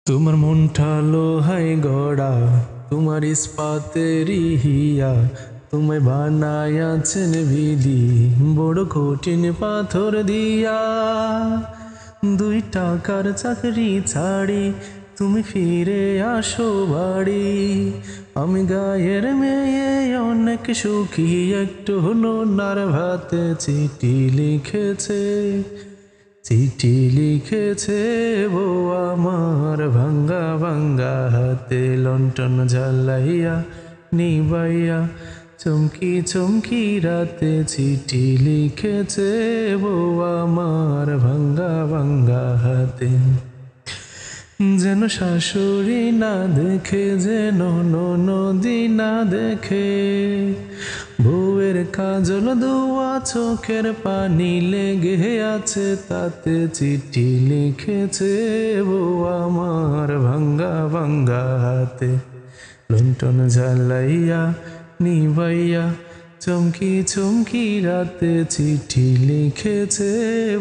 তোমার মনটা লোহায় গড়া, তোমার ইস্পাতেরই হিয়া, তোমায় বানায়াছেন বিধি বড় কঠিন পাথর দিয়া। 2 টাকার চাকরি ছাড়ি তুমি ফিরে আসো বাড়ি। আমি গায়ের মেয়ে অনেক সুখী, একটু নোনার ভাতে চিঠি লিখেছে। চিঠি লিখেছে বউ আমার ভাঙ্গা ভাঙ্গা হাতে, লণ্ঠন জ্বালাইয়া নিবাইয়া চমকি চমকি রাতে। চিঠি লিখেছে বউ আমার ভাঙ্গা ভাঙ্গা হাতে। যেন শাশুড়ি না দেখে, যেন ননদি না দেখে, বউয়ের কাজল ধোয়া চোখের পানি লেগে আছে তাতে। চিঠি লিখেছে বউ আমার ভাঙ্গা ভাঙ্গা হাতে, লণ্ঠন জ্বালাইয়া নিবাইয়া চমকি চমকি রাতে। চিঠি লিখেছে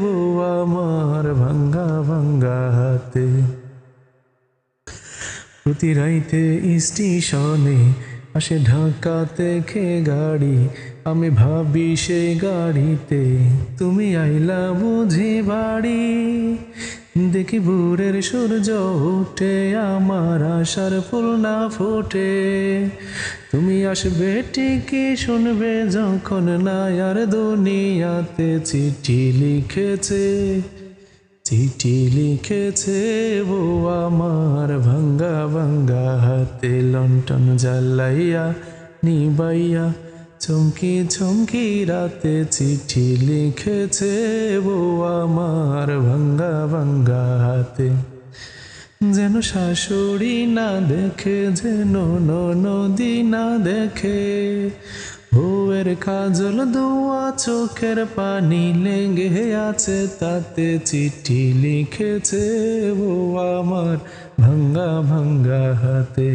বউ আমার ভাঙ্গা ভাঙ্গা হাতে। প্রতি রাইতে স্টেশনে আসে ঢাকা থেকে গাড়ি, আমি ভাবি সে গাড়িতে তুমি আইলা বুঝি বাড়ি। দেখি ভোরের সূর্য ওঠে, আমার আশার ফুল না ফোটে। তুমি আসবে ঠিকই শুনবে যখন না আর দুনিয়াতে। চিঠি লিখেছে, চিঠি লিখেছে বউ আমার ভাঙ্গা ভাঙ্গা হাতে, লণ্ঠন জ্বালাইয়া নিবাইয়া চমকি চমকি রাতে। চিঠি লিখেছে বউ আমার ভাঙ্গা ভাঙ্গা হাতে। যেন শাশুড়ি না দেখে, যেন ননদি না দেখে, বউয়ের কাজল ধোয়া চোখের পানি লেগে আছে তাতে। চিঠি লিখেছে বউ আমার ভাঙ্গা ভাঙ্গা হাতে।